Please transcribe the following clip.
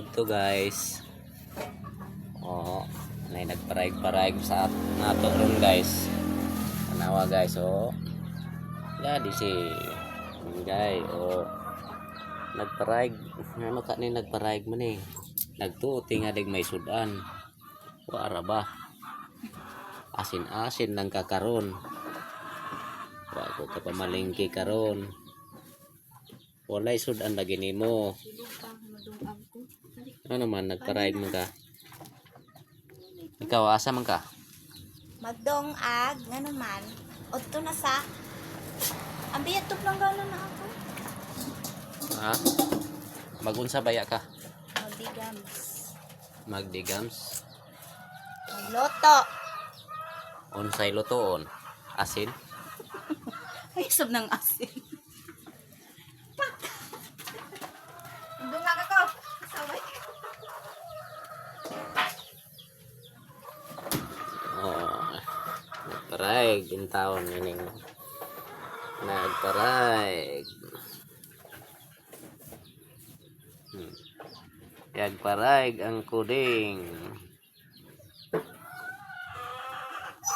udto guys. Oh, nay nagparayg-parayg sa nato ron guys. Tanawa guys, oh. Gadi si guys, oh. Nagparayg, ano ka ni nagparayg man eh. Nagtuti nga dig may sudan. Wara ba? Asin-asin lang kakaron. Wa ko ka pamalingki karon. Walay sudan lagi nimo. Ano naman nagparayg man ka? Ikaw asa man ka? Magdongag, nga naman. Otto na sa. Ang biyatop lang gano'n na ako. Ha? Magunsa baya ka? Magdigams. Magdigams. Magloto. Unsay lutoon? Asin? Ay, sab ng asin. Pak! Magdongag ako. Saway. Oh. Nagparayg yung taon nining. Nagparayg. Nagparayg ang kuding.